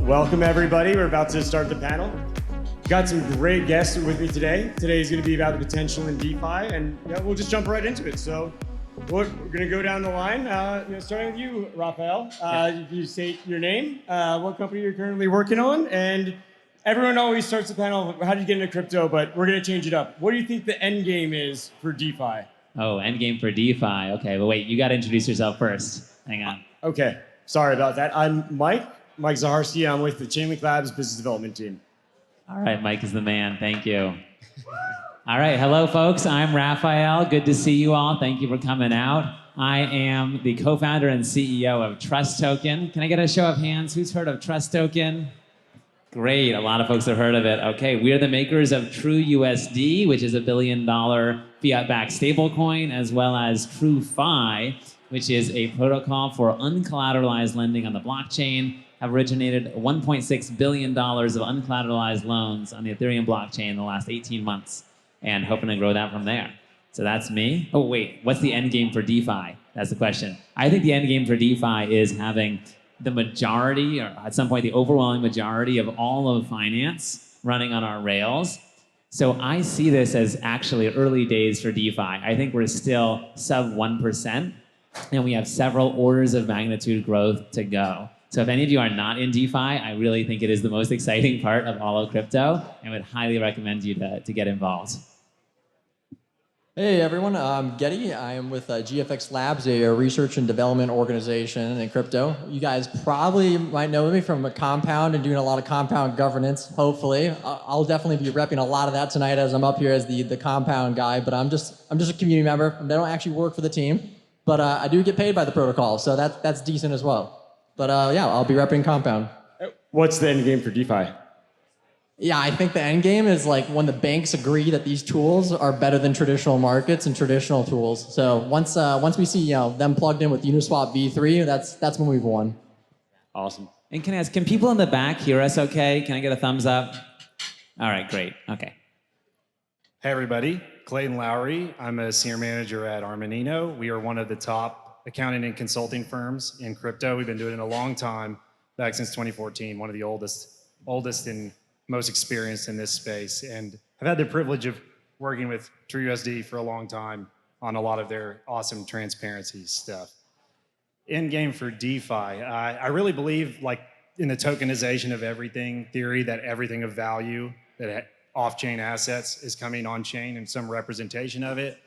Welcome, everybody. We're about to start the panel. Got some great guests with me today. Today is going to be about the potential in DeFi, and we'll just jump right into it. So we're going to go down the line, starting with you, Rafael. You state your name, what company you're currently working on, and everyone always starts the panel, how did you get into crypto? But we're going to change it up. What do you think the end game is for DeFi? Oh, end game for DeFi. Okay, well, wait, you got to introduce yourself first. Hang on. Okay, sorry about that. I'm Mike Zaharsky. I'm with the Chainlink Labs business development team. All right, Mike is the man. Thank you. All right, hello, folks. I'm Rafael. Good to see you all. Thank you for coming out. I am the co-founder and CEO of TrustToken. Can I get a show of hands? Who's heard of TrustToken? Great, a lot of folks have heard of it. Okay, we're the makers of TrueUSD, which is $1 billion fiat-backed stablecoin, as well as TrueFi, which is a protocol for uncollateralized lending on the blockchain. Have originated $1.6 billion of uncollateralized loans on the Ethereum blockchain in the last 18 months, and hoping to grow that from there. So that's me. Oh, wait, what's the end game for DeFi? That's the question. I think the end game for DeFi is having the majority, or at some point the overwhelming majority of all of finance running on our rails. So I see this as actually early days for DeFi. I think we're still sub 1%, and we have several orders of magnitude growth to go. So if any of you are not in DeFi, I really think it is the most exciting part of all of crypto, and would highly recommend you to get involved. Hey everyone, I'm Getty. I am with Gfx Labs, a research and development organization in crypto. You guys probably might know me from a compound and doing a lot of compound governance, hopefully. I'll definitely be repping a lot of that tonight as I'm up here as the compound guy, but I'm just a community member. I don't actually work for the team, but I do get paid by the protocol, so that's decent as well. But yeah, I'll be repping compound. What's the end game for DeFi? Yeah, I think the end game is like when the banks agree that these tools are better than traditional markets and traditional tools. So once we see them plugged in with Uniswap v3, that's when we've won. Awesome. And can I ask, can people in the back hear us okay? Can I get a thumbs up? All right, great. Okay. Hey everybody, Clayton Lowery. I'm a senior manager at Armanino. We are one of the top accounting and consulting firms in crypto. We've been doing it a long time, back since 2014, one of the oldest and most experienced in this space. And I've had the privilege of working with TrueUSD for a long time on a lot of their awesome transparency stuff. End game for DeFi. I really believe like in the tokenization of everything theory, that everything of value, that off-chain assets is coming on-chain and some representation of it.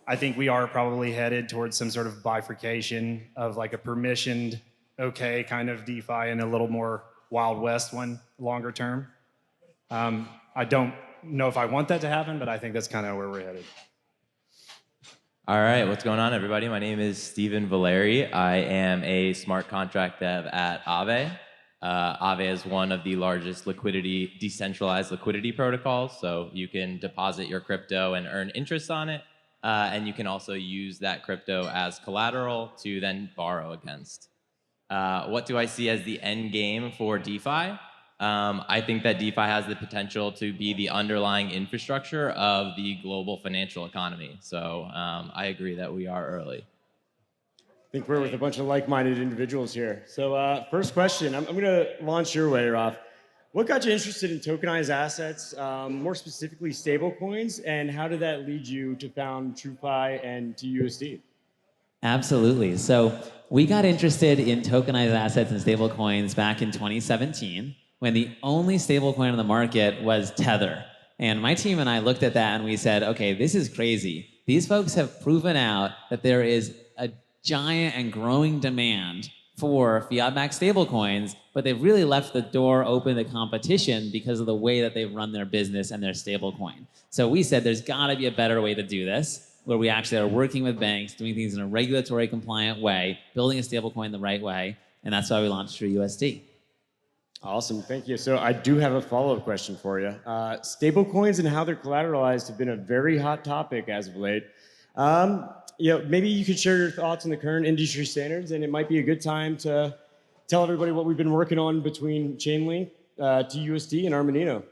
I think we are probably headed towards some sort of bifurcation of like a permissioned, okay kind of DeFi and a little more Wild West one longer term. I don't know if I want that to happen, but I think that's kind of where we're headed. All right, what's going on, everybody? My name is Stephen Valeri. I am a smart contract dev at Aave. Aave is one of the largest decentralized liquidity protocols, so you can deposit your crypto and earn interest on it. And you can also use that crypto as collateral to then borrow against. What do I see as the end game for DeFi? I think that DeFi has the potential to be the underlying infrastructure of the global financial economy. So I agree that we are early. I think we're with a bunch of like-minded individuals here. So first question, I'm going to launch your way, Raf. What got you interested in tokenized assets, more specifically stablecoins, and how did that lead you to found TrueFi and TrueUSD? Absolutely. So we got interested in tokenized assets and stablecoins back in 2017 when the only stablecoin on the market was Tether. And my team and I looked at that and we said, okay, this is crazy. These folks have proven out that there is a giant and growing demand for fiat-backed stablecoins, but they've really left the door open to competition because of the way that they've run their business and their stablecoin. So we said there's got to be a better way to do this, where we actually are working with banks, doing things in a regulatory compliant way, building a stablecoin the right way, and that's why we launched TrueUSD. Awesome, thank you. So I do have a follow-up question for you. Stablecoins and how they're collateralized have been a very hot topic as of late. Maybe you could share your thoughts on the current industry standards, and it might be a good time to tell everybody what we've been working on between Chainlink, TrueUSD, and Armanino.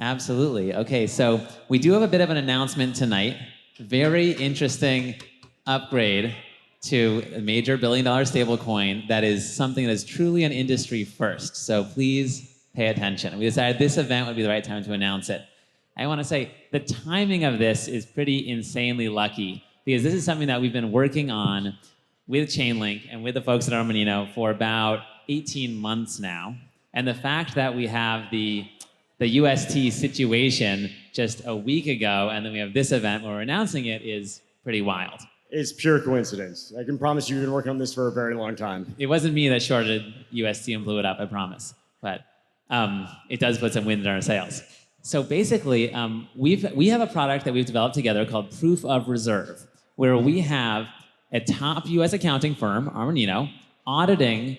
Absolutely. Okay, so we do have a bit of an announcement tonight. Very interesting upgrade to a major billion-dollar stablecoin that is something that is truly an industry first. So please pay attention. We decided this event would be the right time to announce it. I want to say the timing of this is pretty insanely lucky because this is something that we've been working on with Chainlink and with the folks at Armanino for about 18 months now. And the fact that we have the UST situation just a week ago and then we have this event where we're announcing it is pretty wild. It's pure coincidence. I can promise you've been working on this for a very long time. It wasn't me that shorted UST and blew it up, I promise. But it does put some wind in our sails. So basically, we have a product that we've developed together called Proof of Reserve, where we have a top US accounting firm, Armanino, auditing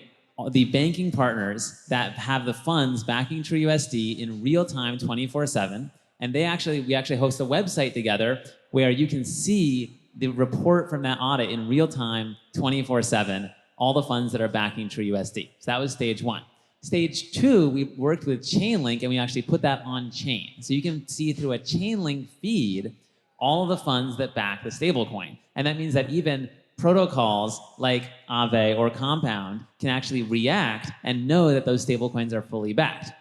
the banking partners that have the funds backing TrueUSD in real time 24/7. And we actually host a website together where you can see the report from that audit in real time 24/7, all the funds that are backing TrueUSD. So that was stage one. Stage two, we worked with Chainlink and we actually put that on chain. So you can see through a Chainlink feed all of the funds that back the stablecoin. And that means that even protocols like Aave or Compound can actually react and know that those stablecoins are fully backed.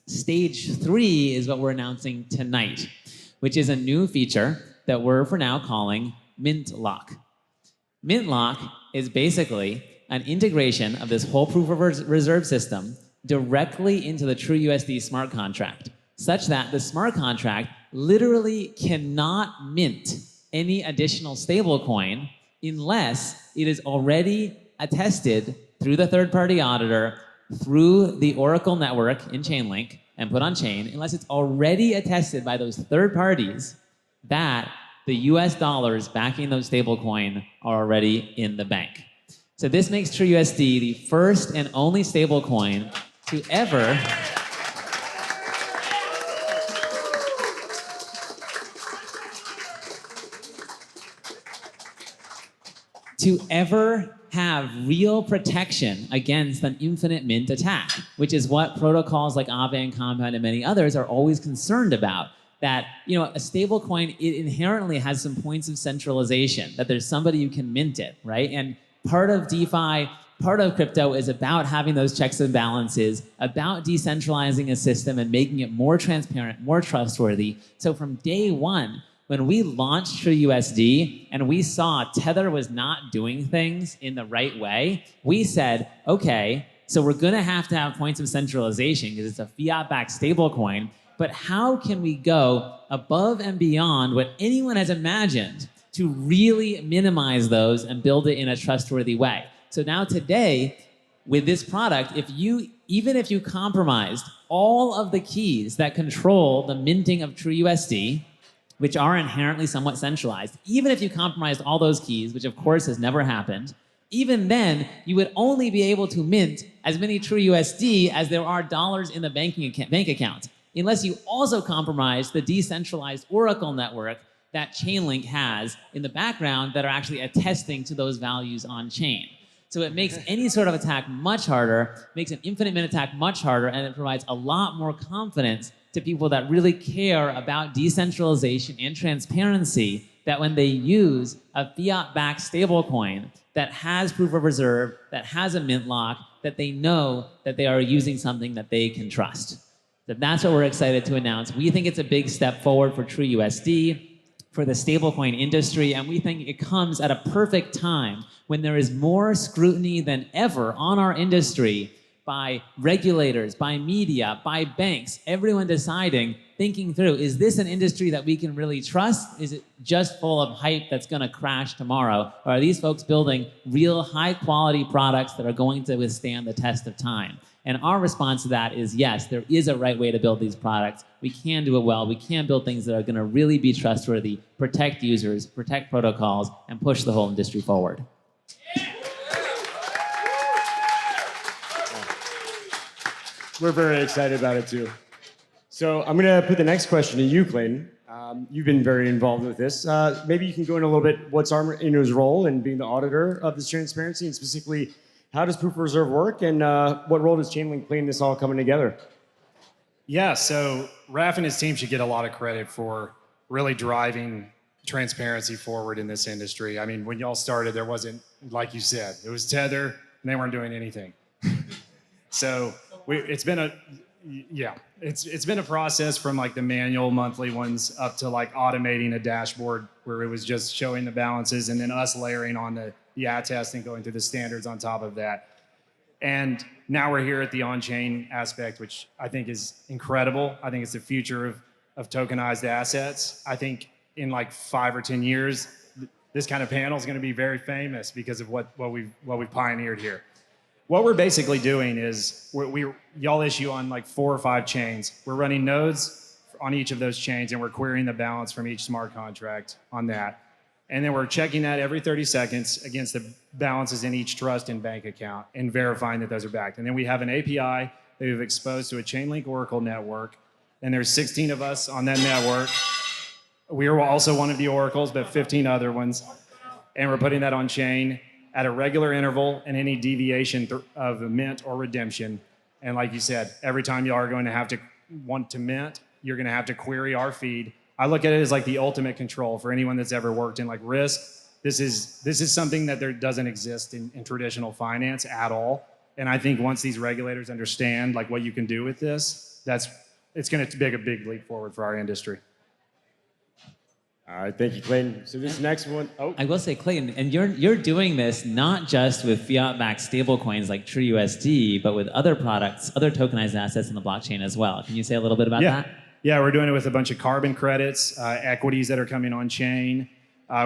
Stage three is what we're announcing tonight, which is a new feature that we're for now calling Mint Lock. Mint Lock is basically an integration of this whole proof of reserve system directly into the TrueUSD smart contract, such that the smart contract literally cannot mint any additional stablecoin unless it is already attested through the third-party auditor, through the Oracle network in Chainlink, and put on chain, unless it's already attested by those third parties that the US dollars backing those stablecoin are already in the bank. So this makes TrueUSD the first and only stablecoin to ever have real protection against an infinite mint attack, which is what protocols like Aave and Compound and many others are always concerned about. That, a stablecoin, it inherently has some points of centralization, that there's somebody who can mint it, right? And part of DeFi, part of crypto is about having those checks and balances, about decentralizing a system and making it more transparent, more trustworthy. So from day one, when we launched TrueUSD and we saw Tether was not doing things in the right way, we said, okay, so we're gonna have to have points of centralization because it's a fiat-backed stablecoin, but how can we go above and beyond what anyone has imagined to really minimize those and build it in a trustworthy way? So now today, with this product, even if you compromised all of the keys that control the minting of TrueUSD, which are inherently somewhat centralized, even if you compromised all those keys, which of course has never happened, even then, you would only be able to mint as many TrueUSD as there are dollars in the bank account, unless you also compromise the decentralized Oracle network that Chainlink has in the background that are actually attesting to those values on chain. So it makes any sort of attack much harder, makes an infinite mint attack much harder, and it provides a lot more confidence to people that really care about decentralization and transparency, that when they use a fiat-backed stablecoin that has proof of reserve, that has a mint lock, that they know that they are using something that they can trust. That's what we're excited to announce. We think it's a big step forward for TrueUSD, for the stablecoin industry, and we think it comes at a perfect time when there is more scrutiny than ever on our industry by regulators, by media, by banks, everyone deciding, thinking through, is this an industry that we can really trust? Is it just full of hype that's gonna crash tomorrow? Or are these folks building real high quality products that are going to withstand the test of time? And our response to that is yes, there is a right way to build these products. We can do it well. We can build things that are gonna really be trustworthy, protect users, protect protocols, and push the whole industry forward. We're very excited about it too. So I'm gonna put the next question to you, Clayton. You've been very involved with this. Maybe you can go into a little bit what's Armanino's role in being the auditor of this transparency, and specifically, how does proof of reserve work, and what role does Chainlink play in this all coming together? Yeah, so Raf and his team should get a lot of credit for really driving transparency forward in this industry. I mean, when y'all started, there wasn't, like you said, it was Tether, and they weren't doing anything. So it's been a process from like the manual monthly ones up to like automating a dashboard where it was just showing the balances, and then us layering on the attest and going through the standards on top of that. And now we're here at the on-chain aspect, which I think is incredible. I think it's the future of tokenized assets. I think in like 5 or 10 years, this kind of panel is going to be very famous because of what we've pioneered here. What we're basically doing is y'all issue on like 4 or 5 chains. We're running nodes on each of those chains, and we're querying the balance from each smart contract on that. And then we're checking that every 30 seconds against the balances in each trust and bank account and verifying that those are backed. And then we have an API that we've exposed to a Chainlink Oracle network. And there's 16 of us on that network. We are also one of the oracles, but 15 other ones. And we're putting that on chain at a regular interval, and any deviation of a mint or redemption. And like you said, every time you are going to have to want to mint, you're going to have to query our feed. I look at it as like the ultimate control for anyone that's ever worked in like risk. This is something that there doesn't exist in traditional finance at all. And I think once these regulators understand like what you can do with this, it's going to make a big leap forward for our industry. All right, thank you, Clayton. So this next one, I will say, Clayton, and you're doing this not just with fiat-backed stablecoins like TrueUSD, but with other products, other tokenized assets in the blockchain as well. Can you say a little bit about that? Yeah, we're doing it with a bunch of carbon credits, equities that are coming on chain.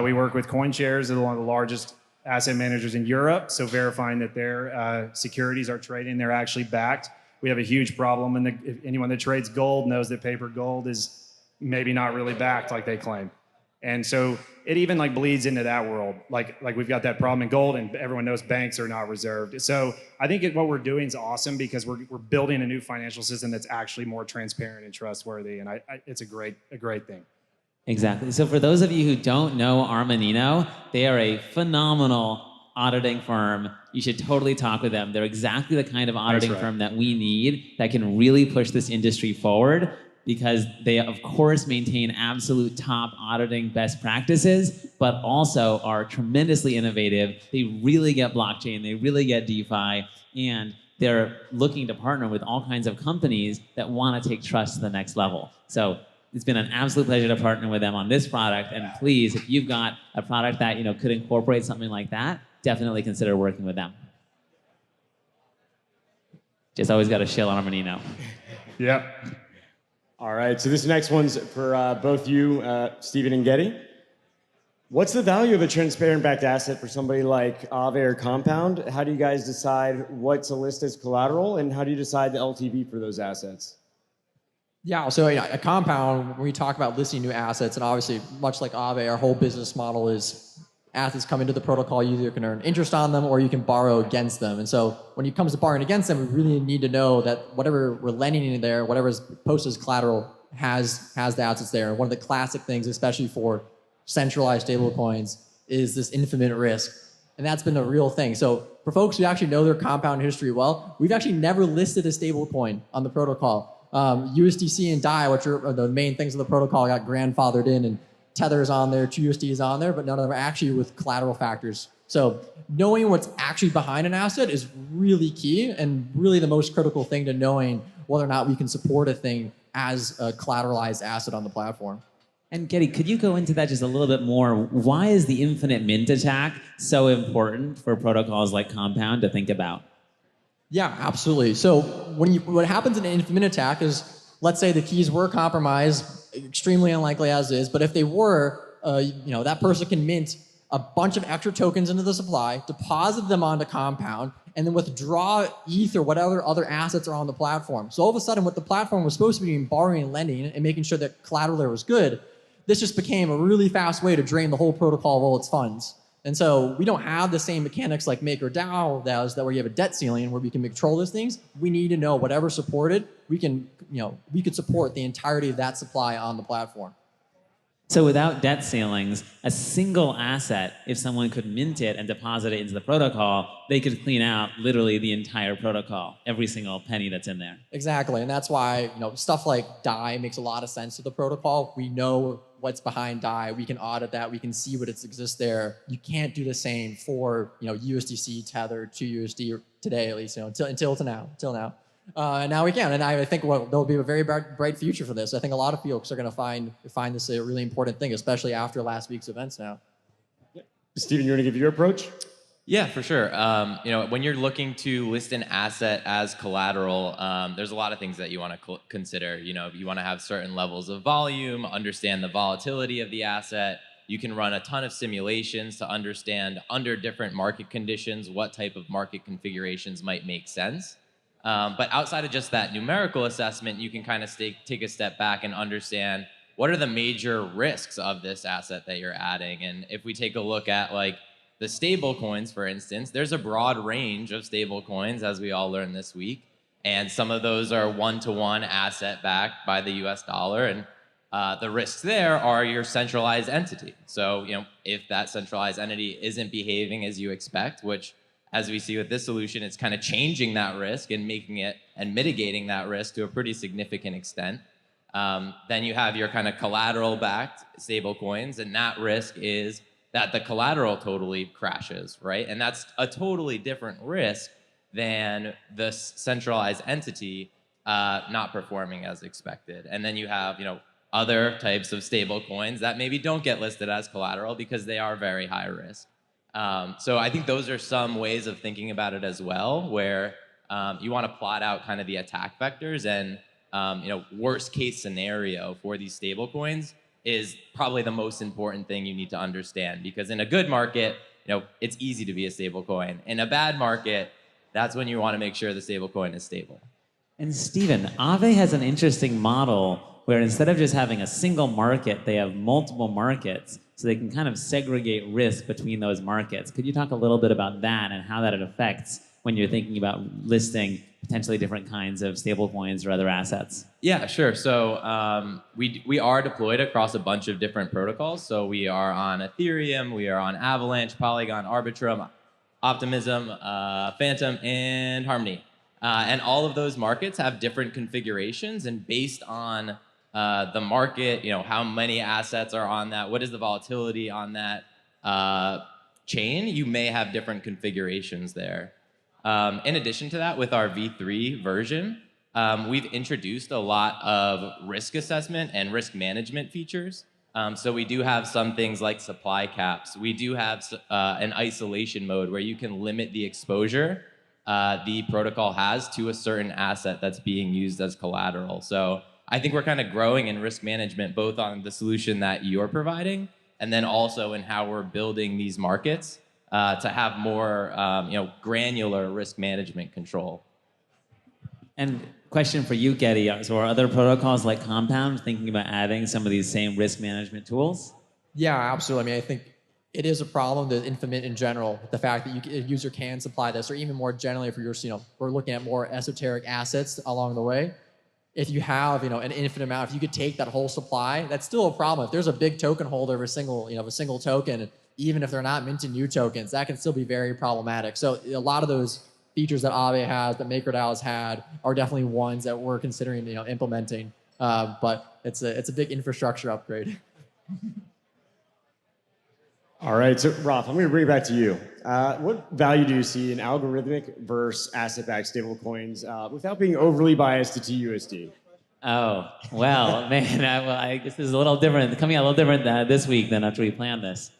We work with CoinShares, they're one of the largest asset managers in Europe, so verifying that their securities are trading, they're actually backed. We have a huge problem, and anyone that trades gold knows that paper gold is maybe not really backed like they claim. And so it even like bleeds into that world. Like we've got that problem in gold, and everyone knows banks are not reserved. So I think what we're doing is awesome because we're building a new financial system that's actually more transparent and trustworthy. And it's a great thing. Exactly. So for those of you who don't know Armanino, they are a phenomenal auditing firm. You should totally talk with them. They're exactly the kind of auditing firm that we need that can really push this industry forward, because they, of course, maintain absolute top auditing best practices, but also are tremendously innovative. They really get blockchain, they really get DeFi, and they're looking to partner with all kinds of companies that want to take trust to the next level. So it's been an absolute pleasure to partner with them on this product, and please, if you've got a product that could incorporate something like that, definitely consider working with them. Just always got to shill on Armanino. Yep. all right, so this next one's for both you, Stephen and Getty. What's the value of a transparent backed asset for somebody like Aave or Compound? How do you guys decide what to list as collateral, and how do you decide the LTV for those assets? Yeah, so at Compound, when we talk about listing new assets, and obviously much like Aave, our whole business model is assets come into the protocol, you either can earn interest on them or you can borrow against them. And so when it comes to borrowing against them, we really need to know that whatever we're lending in there, whatever is posted as collateral has the assets there. And one of the classic things, especially for centralized stablecoins, is this infinite risk. And that's been a real thing. So for folks who actually know their Compound history well, we've actually never listed a stablecoin on the protocol. USDC and DAI, which are the main things of the protocol, got grandfathered in, and Tether is on there, TrueUSD is on there, but none of them are actually with collateral factors. So knowing what's actually behind an asset is really key, and really the most critical thing to knowing whether or not we can support a thing as a collateralized asset on the platform. And Getty, could you go into that just a little bit more? Why is the infinite mint attack so important for protocols like Compound to think about? Yeah, absolutely. So what happens in an infinite mint attack is, let's say the keys were compromised, extremely unlikely as is, but if they were, that person can mint a bunch of extra tokens into the supply, deposit them onto Compound, and then withdraw ETH or whatever other assets are on the platform. So all of a sudden, what the platform was supposed to be doing, borrowing and lending and making sure that collateral there was good, this just became a really fast way to drain the whole protocol of all its funds. And so we don't have the same mechanics like MakerDAO does, that where you have a debt ceiling where we can control those things. We need to know whatever's supported, we could support the entirety of that supply on the platform. So without debt ceilings, a single asset, if someone could mint it and deposit it into the protocol, they could clean out literally the entire protocol, every single penny that's in there. Exactly, and that's why stuff like DAI makes a lot of sense to the protocol. We know what's behind DAI. We can audit that. We can see what exists there. You can't do the same for USDC, Tether, TrueUSD today at least. Until now. And now we can, and I think there'll be a very bright future for this. I think a lot of folks are going to find this a really important thing, especially after last week's events. Now, Steven, you want to give your approach? Yeah, for sure. When you're looking to list an asset as collateral, there's a lot of things that you want to consider. You want to have certain levels of volume, understand the volatility of the asset. You can run a ton of simulations to understand under different market conditions what type of market configurations might make sense. But outside of just that numerical assessment, you can kind of take a step back and understand what are the major risks of this asset that you're adding. And if we take a look at like the stable coins, for instance, there's a broad range of stable coins, as we all learned this week. And some of those are one-to-one asset backed by the US dollar. And the risks there are your centralized entity. So, if that centralized entity isn't behaving as you expect, which as we see with this solution, it's kind of changing that risk and making it and mitigating that risk to a pretty significant extent. Then you have your kind of collateral-backed stable coins, and that risk is that the collateral totally crashes, right? And that's a totally different risk than the centralized entity not performing as expected. And then you have, other types of stable coins that maybe don't get listed as collateral because they are very high risk. So I think those are some ways of thinking about it as well, where you want to plot out kind of the attack vectors and worst case scenario for these stable coins is probably the most important thing you need to understand, because in a good market, it's easy to be a stable coin. In a bad market, that's when you want to make sure the stable coin is stable. And Steven, Aave has an interesting model where instead of just having a single market, they have multiple markets, so they can kind of segregate risk between those markets. Could you talk a little bit about that and how that affects when you're thinking about listing potentially different kinds of stablecoins or other assets? Yeah, sure. So we are deployed across a bunch of different protocols. So we are on Ethereum, we are on Avalanche, Polygon, Arbitrum, Optimism, Phantom, and Harmony. And all of those markets have different configurations, and based on the market, how many assets are on that, what is the volatility on that chain, you may have different configurations there. In addition to that, with our V3 version, we've introduced a lot of risk assessment and risk management features. So we do have some things like supply caps. We do have an isolation mode where you can limit the exposure the protocol has to a certain asset that's being used as collateral. So I think we're kind of growing in risk management, both on the solution that you're providing and then also in how we're building these markets to have more granular risk management control. And question for you, Getty. So are other protocols like Compound thinking about adding some of these same risk management tools? Yeah, absolutely. I mean, I think it is a problem, the Infinite in general, the fact that a user can supply this, or even more generally, if we're looking at more esoteric assets along the way. If you have, an infinite amount, if you could take that whole supply, that's still a problem. If there's a big token holder of a single token, even if they're not minting new tokens, that can still be very problematic. So a lot of those features that Aave has, that MakerDAO has had, are definitely ones that we're considering, implementing. But it's a big infrastructure upgrade. All right, so Raf, I'm going to bring it back to you. What value do you see in algorithmic versus asset-backed stablecoins without being overly biased to TUSD? Oh, well, man, I guess this is a little different, coming out a little different this week than after we planned this.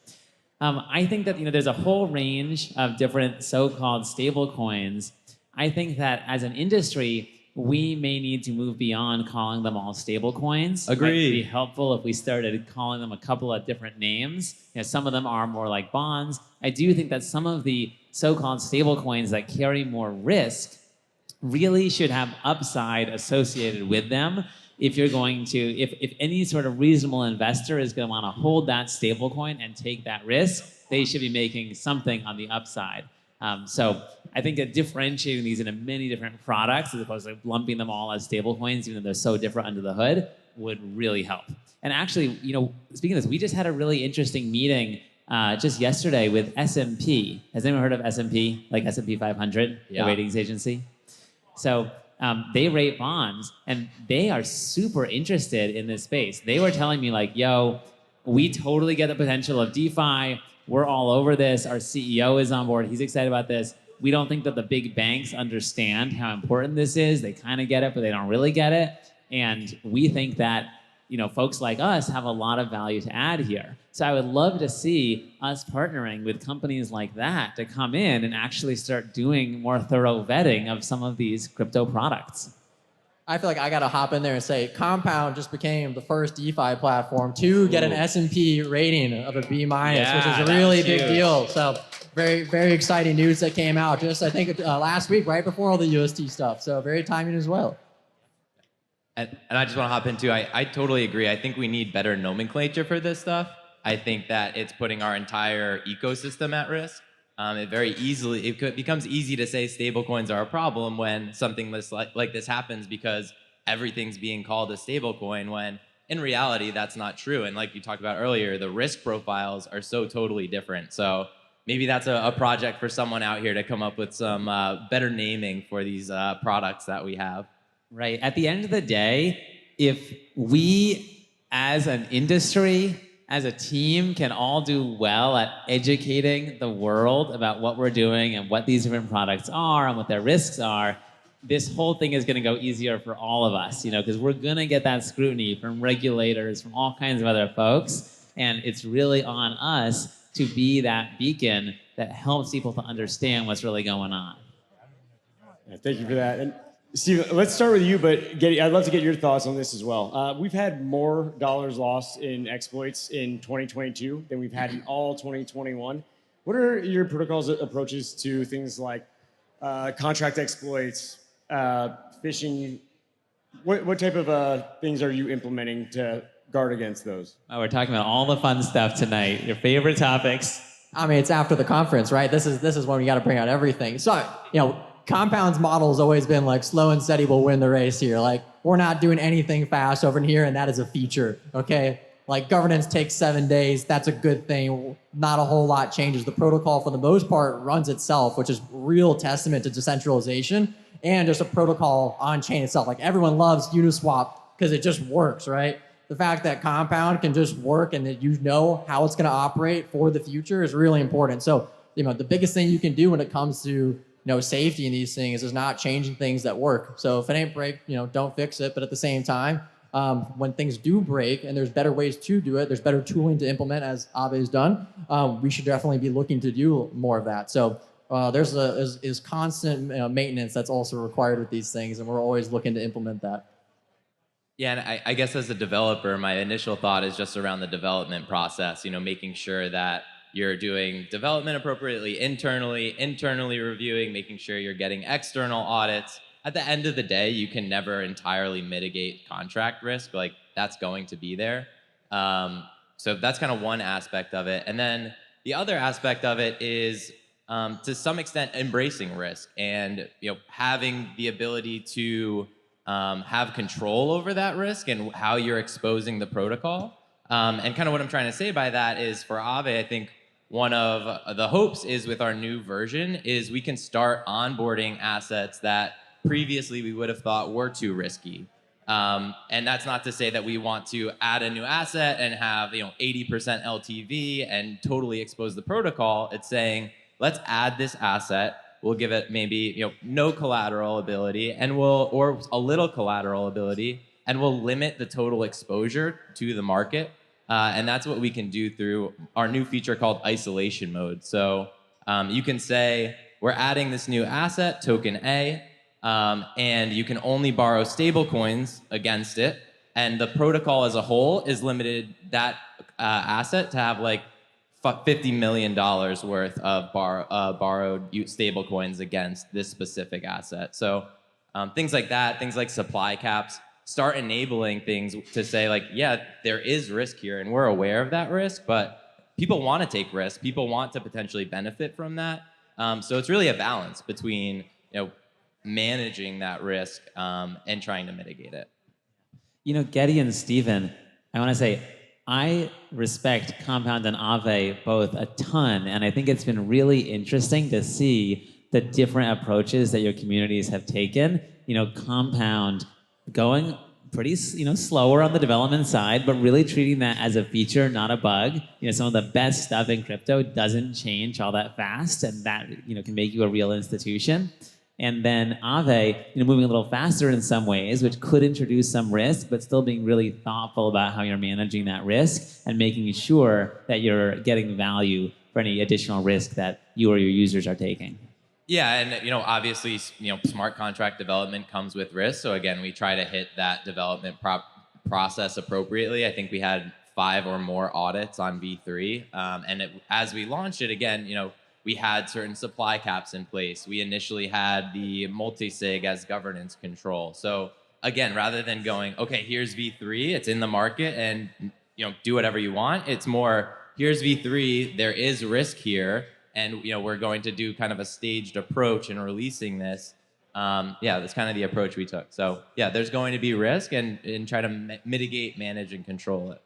I think that there's a whole range of different so-called stablecoins. I think that as an industry, we may need to move beyond calling them all stablecoins. Agreed. It would be helpful if we started calling them a couple of different names. Some of them are more like bonds. I do think that some of the so-called stablecoins that carry more risk really should have upside associated with them. If you're going to, if any sort of reasonable investor is going to want to hold that stablecoin and take that risk, they should be making something on the upside. So I think that differentiating these into many different products as opposed to lumping them all as stablecoins, even though they're so different under the hood, would really help. And actually, speaking of this, we just had a really interesting meeting just yesterday with S&P. Has anyone heard of S&P? Like S&P 500, Yeah. the ratings agency? So they rate bonds, and they are super interested in this space. They were telling me like, yo, we totally get the potential of DeFi. We're all over this. Our CEO is on board. He's excited about this. We don't think that the big banks understand how important this is. They kind of get it, but they don't really get it. And we think that folks like us have a lot of value to add here. So I would love to see us partnering with companies like that to come in and actually start doing more thorough vetting of some of these crypto products. I feel like I got to hop in there and say Compound just became the first DeFi platform to get an S&P rating of a B-, which is a really big deal. So very, very exciting news that came out just, I think, last week, right before all the USD stuff. So very timely as well. And I just want to hop in too. I totally agree. I think we need better nomenclature for this stuff. I think that it's putting our entire ecosystem at risk. It becomes easy to say stablecoins are a problem when something like this happens because everything's being called a stablecoin, when in reality that's not true. And like you talked about earlier, the risk profiles are so totally different. So maybe that's a project for someone out here to come up with some better naming for these products that we have. Right. At the end of the day, if we as an industry, as a team, can all do well at educating the world about what we're doing and what these different products are and what their risks are, this whole thing is going to go easier for all of us, because we're going to get that scrutiny from regulators, from all kinds of other folks. And it's really on us to be that beacon that helps people to understand what's really going on. Yeah, thank you for that. And Steve, let's start with you, but Getty, I'd love to get your thoughts on this as well. We've had more dollars lost in exploits in 2022 than we've had in all 2021. What are your protocol's approaches to things like contract exploits, phishing? What type of things are you implementing to guard against those? Oh, we're talking about all the fun stuff tonight. Your favorite topics. I mean, it's after the conference, right? This is when we got to bring out everything. So, Compound's model has always been like slow and steady will win the race here. Like, we're not doing anything fast over here, and that is a feature, okay? Like, governance takes 7 days. That's a good thing. Not a whole lot changes. The protocol, for the most part, runs itself, which is real testament to decentralization and just a protocol on chain itself. Like, everyone loves Uniswap because it just works, right? The fact that Compound can just work and that how it's going to operate for the future is really important. So, the biggest thing you can do when it comes to safety in these things is not changing things that work. So if it ain't break, don't fix it. But at the same time, when things do break and there's better ways to do it, there's better tooling to implement, as Aave's done, we should definitely be looking to do more of that. So there's constant maintenance that's also required with these things, and we're always looking to implement that. Yeah, and I guess as a developer, my initial thought is just around the development process, making sure that you're doing development appropriately internally reviewing, making sure you're getting external audits. At the end of the day, you can never entirely mitigate contract risk. Like, that's going to be there. So that's kind of one aspect of it. And then the other aspect of it is, to some extent, embracing risk and having the ability to have control over that risk and how you're exposing the protocol. And kind of what I'm trying to say by that is, for Aave, I think one of the hopes is with our new version is we can start onboarding assets that previously we would have thought were too risky. And that's not to say that we want to add a new asset and have 80% LTV and totally expose the protocol. It's saying, let's add this asset. We'll give it maybe no collateral ability or a little collateral ability, and we'll limit the total exposure to the market. And that's what we can do through our new feature called isolation mode. So you can say, we're adding this new asset, token A, and you can only borrow stablecoins against it. And the protocol as a whole is limited that asset to have like $50 million worth of borrowed stablecoins against this specific asset. So things like that, things like supply caps, start enabling things to say like, yeah, there is risk here and we're aware of that risk, but people want to take risks. People want to potentially benefit from that. So it's really a balance between managing that risk and trying to mitigate it. Getty and Steven, I want to say, I respect Compound and Aave both a ton, and I think it's been really interesting to see the different approaches that your communities have taken. Compound going pretty, slower on the development side, but really treating that as a feature, not a bug. Some of the best stuff in crypto doesn't change all that fast, and that, can make you a real institution. And then Aave, moving a little faster in some ways, which could introduce some risk, but still being really thoughtful about how you're managing that risk and making sure that you're getting value for any additional risk that you or your users are taking. Yeah, and obviously, smart contract development comes with risk. So again, we try to hit that development process appropriately. I think we had 5 or more audits on V3, and as we launched it, again, we had certain supply caps in place. We initially had the multi-sig as governance control. So again, rather than going, okay, here's V3, it's in the market, and do whatever you want. It's more, here's V3, there is risk here. And we're going to do kind of a staged approach in releasing this. That's kind of the approach we took. So yeah, there's going to be risk and try to mitigate, manage, and control it.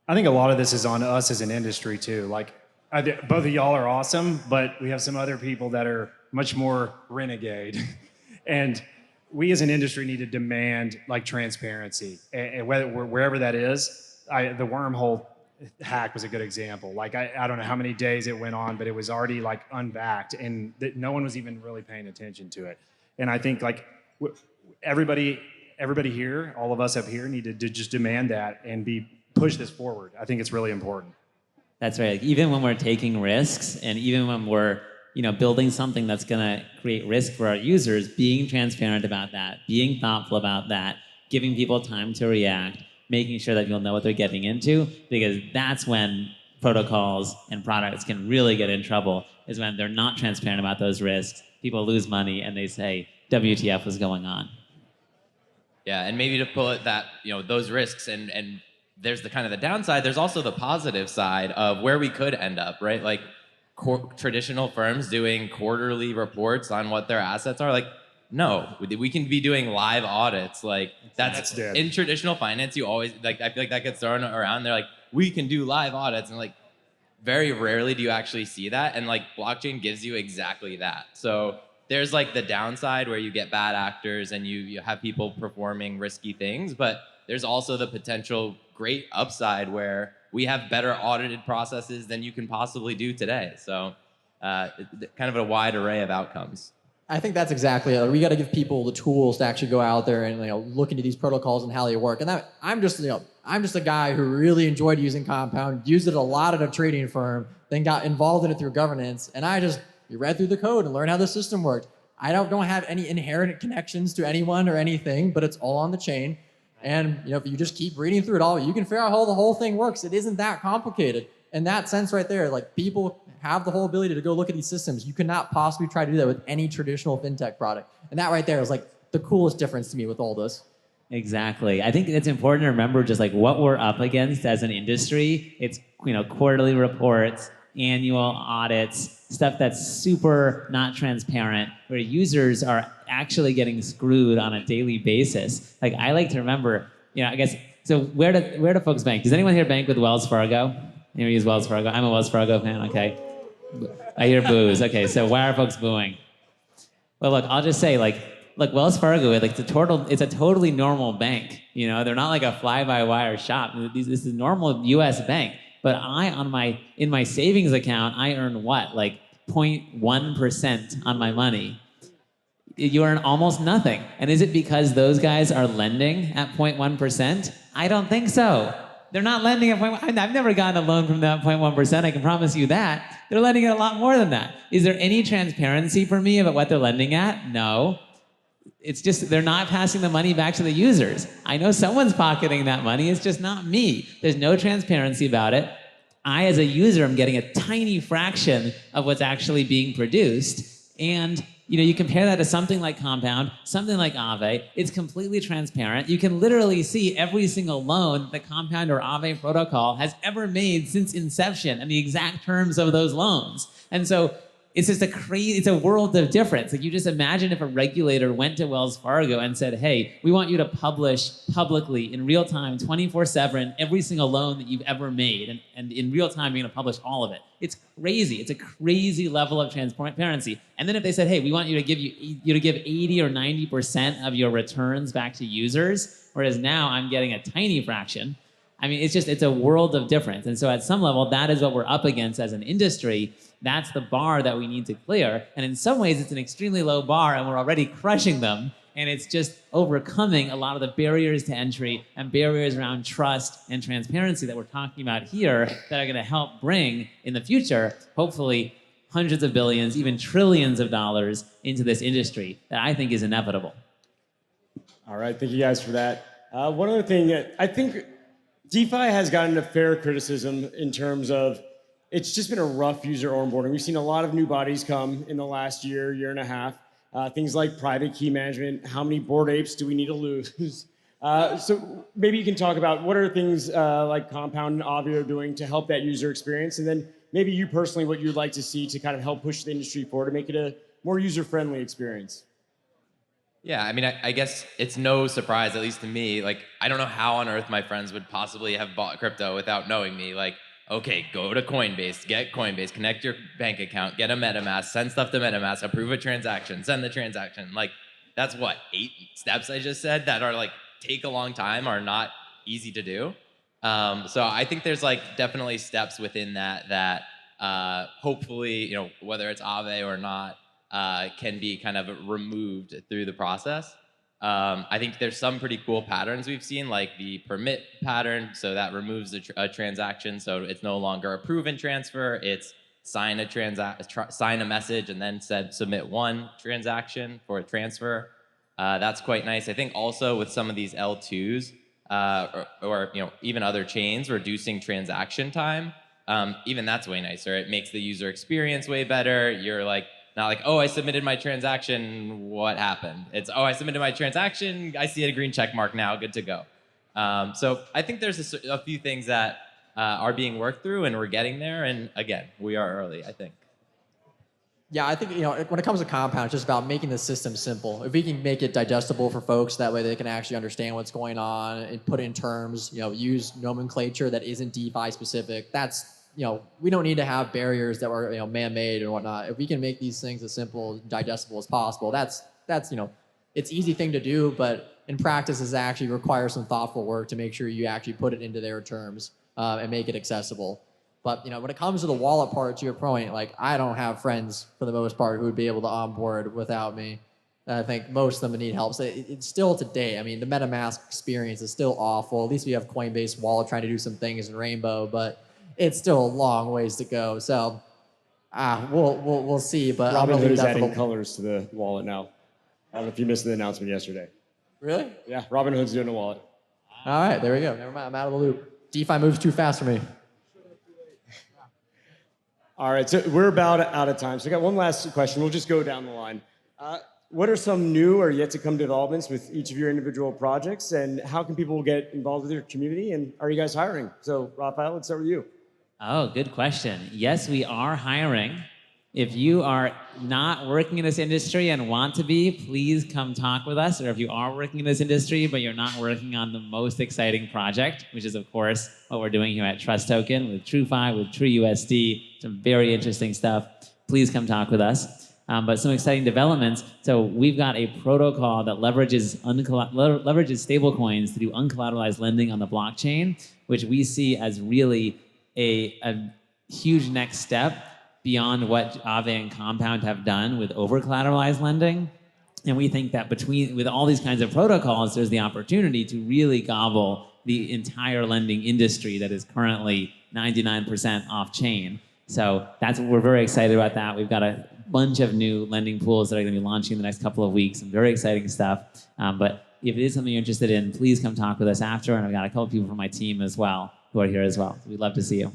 I think a lot of this is on us as an industry too. Like both of y'all are awesome, but we have some other people that are much more renegade. And we as an industry need to demand like transparency. And wherever that is, the wormhole hack was a good example. Like I don't know how many days it went on, but it was already like unbacked, and no one was even really paying attention to it. And I think like everybody here, all of us up here, need to just demand that and push this forward. I think it's really important. That's right. Like, even when we're taking risks, and even when we're building something that's going to create risk for our users, being transparent about that, being thoughtful about that, giving people time to react, making sure that you'll know what they're getting into, because that's when protocols and products can really get in trouble, is when they're not transparent about those risks. People lose money and they say, WTF was going on. Yeah, and maybe to pull it that, those risks, and there's the kind of the downside, there's also the positive side of where we could end up, right? Like traditional firms doing quarterly reports on what their assets are, like, no, we can be doing live audits. Like that's dead. In traditional finance, you always I feel like that gets thrown around. They're like, we can do live audits, and like very rarely do you actually see that. And like blockchain gives you exactly that. So there's like the downside where you get bad actors and you have people performing risky things, but there's also the potential great upside where we have better audited processes than you can possibly do today. So kind of a wide array of outcomes. I think that's exactly it. We got to give people the tools to actually go out there and look into these protocols and how they work. And that I'm just a guy who really enjoyed using Compound, used it a lot at a trading firm, then got involved in it through governance, and you read through the code and learned how the system worked. I don't have any inherent connections to anyone or anything, but it's all on the chain. And if you just keep reading through it all, you can figure out how the whole thing works. It isn't that complicated. In that sense right there, like people have the whole ability to go look at these systems. You cannot possibly try to do that with any traditional fintech product. And that right there is like the coolest difference to me with all this. Exactly. I think it's important to remember just like what we're up against as an industry. It's quarterly reports, annual audits, stuff that's super not transparent, where users are actually getting screwed on a daily basis. Like I like to remember, I guess, so where do folks bank? Does anyone here bank with Wells Fargo? Anyone use Wells Fargo? I'm a Wells Fargo fan, okay. I hear boos. Okay, so why are folks booing? Well, look, I'll just say, look, Wells Fargo, it's a totally normal bank. They're not like a fly-by-wire shop. This is a normal U.S. bank. But in my savings account, I earn what? Like 0.1% on my money. You earn almost nothing. And is it because those guys are lending at 0.1%? I don't think so. They're not lending at 0.1%. I've never gotten a loan from that 0.1%. I can promise you that. They're lending at a lot more than that. Is there any transparency for me about what they're lending at? No. It's just they're not passing the money back to the users. I know someone's pocketing that money. It's just not me. There's no transparency about it. I, as a user, am getting a tiny fraction of what's actually being produced. And you compare that to something like Compound, something like Aave. It's completely transparent. You can literally see every single loan the Compound or Aave protocol has ever made since inception and the exact terms of those loans. And so it's just it's a world of difference. Like you just imagine if a regulator went to Wells Fargo and said, hey, we want you to publish publicly in real time, 24/7, every single loan that you've ever made. And in real time, you're gonna publish all of it. It's crazy. It's a crazy level of transparency. And then if they said, hey, we want you to give 80 or 90% of your returns back to users, whereas now I'm getting a tiny fraction. I mean, it's a world of difference. And so at some level, that is what we're up against as an industry. That's the bar that we need to clear. And in some ways, it's an extremely low bar, and we're already crushing them. And it's just overcoming a lot of the barriers to entry and barriers around trust and transparency that we're talking about here that are going to help bring, in the future, hopefully, hundreds of billions, even trillions of dollars into this industry that I think is inevitable. All right, thank you guys for that. One other thing, I think DeFi has gotten a fair criticism in terms of it's just been a rough user onboarding. We've seen a lot of new bodies come in the last year and a half. Things like private key management. How many bored apes do we need to lose? So maybe you can talk about what are things like Compound and Aave are doing to help that user experience, and then maybe you personally, what you'd like to see to kind of help push the industry forward to make it a more user-friendly experience. Yeah, I mean, I guess it's no surprise, at least to me, like, I don't know how on earth my friends would possibly have bought crypto without knowing me. Like, okay, go to Coinbase, get Coinbase, connect your bank account, get a MetaMask, send stuff to MetaMask, approve a transaction, send the transaction. Like, that's what, 8 steps I just said that are like, take a long time, are not easy to do. So I think there's like definitely steps within that hopefully, you know, whether it's Aave or not, can be kind of removed through the process. I think there's some pretty cool patterns we've seen, like the permit pattern. So that removes a transaction. So it's no longer a proven transfer. It's sign a message and then submit one transaction for a transfer. That's quite nice. I think also with some of these L2s or you know, even other chains, reducing transaction time, even that's way nicer. It makes the user experience way better. You're like, not like, oh, I submitted my transaction, what happened? It's, oh, I submitted my transaction, I see a green check mark now, good to go. So I think there's a few things that are being worked through, and we're getting there. And again, we are early, I think. Yeah, I think, you know, when it comes to Compound, it's just about making the system simple. If we can make it digestible for folks, that way they can actually understand what's going on and put it in terms, you know, use nomenclature that isn't DeFi specific. That's, you know, we don't need to have barriers that were, you know, man-made and whatnot. If we can make these things as simple and digestible as possible, that's, you know, it's an easy thing to do, but in practice, it actually requires some thoughtful work to make sure you actually put it into their terms and make it accessible. But, you know, when it comes to the wallet part, to your point, like, I don't have friends, for the most part, who would be able to onboard without me. I think most of them need help. So it's still today, I mean, the MetaMask experience is still awful. At least we have Coinbase Wallet trying to do some things in Rainbow, but it's still a long ways to go. So we'll see. But Robinhood is adding colors to the wallet now. I don't know if you missed the announcement yesterday. Really? Yeah, Robinhood's doing a wallet. All right, there we go. Never mind, I'm out of the loop. DeFi moves too fast for me. All right, so we're about out of time. So I got one last question. We'll just go down the line. What are some new or yet to come developments with each of your individual projects, and how can people get involved with your community, and are you guys hiring? So Rafael, let's start with you. Oh, good question. Yes, we are hiring. If you are not working in this industry and want to be, please come talk with us. Or if you are working in this industry, but you're not working on the most exciting project, which is, of course, what we're doing here at TrustToken with TrueFi, with TrueUSD, some very interesting stuff, please come talk with us. But some exciting developments. So we've got a protocol that leverages stablecoins to do uncollateralized lending on the blockchain, which we see as really a huge next step beyond what Aave and Compound have done with over-collateralized lending. And we think that with all these kinds of protocols, there's the opportunity to really gobble the entire lending industry that is currently 99% off-chain. So we're very excited about that. We've got a bunch of new lending pools that are going to be launching in the next couple of weeks. Some very exciting stuff. But if it is something you're interested in, please come talk with us after. And I've got a couple people from my team as well who are here as well. So we'd love to see you.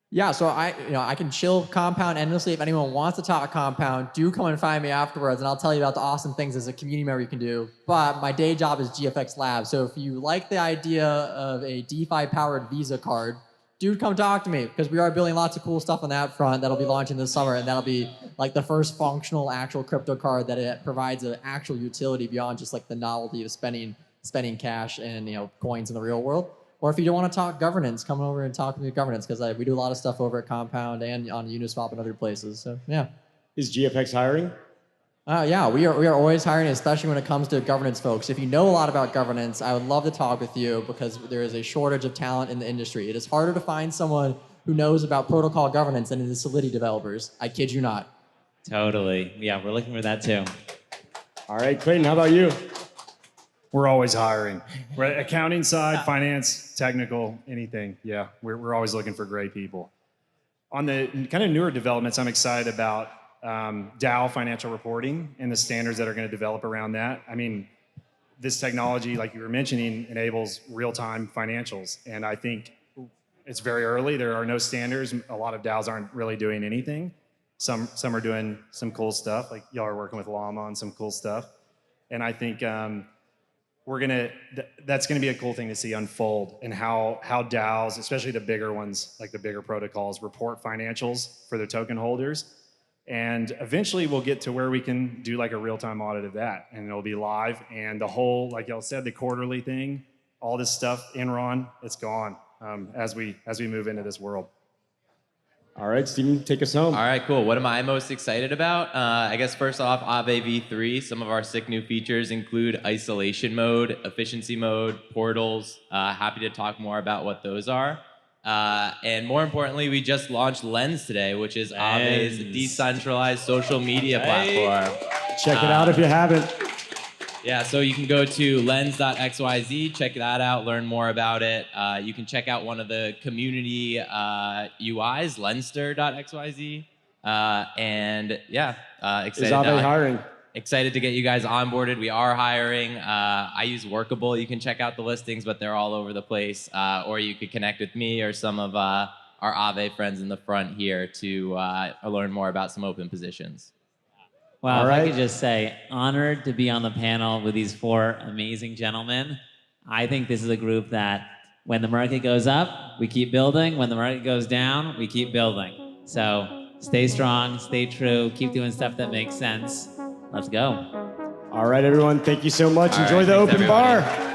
Yeah, so I can chill Compound endlessly. If anyone wants to talk Compound, do come and find me afterwards, and I'll tell you about the awesome things as a community member you can do. But my day job is Gfx Labs. So if you like the idea of a DeFi-powered Visa card, dude, come talk to me, because we are building lots of cool stuff on that front that'll be launching this summer, and that'll be like the first functional actual crypto card that it provides an actual utility beyond just like the novelty of spending cash and coins in the real world. Or if you don't want to talk governance, come over and talk to me governance, because we do a lot of stuff over at Compound and on Uniswap and other places. So yeah. Is GFX hiring? Yeah, we are always hiring, especially when it comes to governance folks. If you know a lot about governance, I would love to talk with you, because there is a shortage of talent in the industry. It is harder to find someone who knows about protocol governance than it is Solidity developers. I kid you not. Totally. Yeah, we're looking for that too. All right, Clayton, how about you? We're always hiring. We're accounting side, finance, technical, anything. Yeah, we're always looking for great people. On the kind of newer developments, I'm excited about DAO financial reporting and the standards that are going to develop around that. I mean, this technology, like you were mentioning, enables real-time financials. And I think it's very early. There are no standards. A lot of DAOs aren't really doing anything. Some are doing some cool stuff. Like y'all are working with Llama on some cool stuff. And I think that's gonna be a cool thing to see unfold, and how DAOs, especially the bigger ones, like the bigger protocols, report financials for their token holders. And eventually we'll get to where we can do like a real-time audit of that, and it'll be live. And the whole, like y'all said, the quarterly thing, all this stuff, Enron, it's gone as we move into this world. All right, Steven, take us home. All right, cool. What am I most excited about? I guess first off, Aave v3. Some of our sick new features include isolation mode, efficiency mode, portals. Happy to talk more about what those are. And more importantly, we just launched Lens today, which is Aave's decentralized social media platform. Check it out if you haven't. Yeah, so you can go to lens.xyz, check that out, learn more about it. You can check out one of the community UIs, lenster.xyz. And yeah, Is Aave hiring? Excited to get you guys onboarded. We are hiring. I use Workable. You can check out the listings, but they're all over the place. Or you could connect with me or some of our Aave friends in the front here to learn more about some open positions. Wow, All if right. I could just say, honored to be on the panel with these four amazing gentlemen. I think this is a group that when the market goes up, we keep building. When the market goes down, we keep building. So stay strong, stay true, keep doing stuff that makes sense. Let's go. All right, everyone, thank you so much. All Enjoy right, the thanks, open everybody. bar.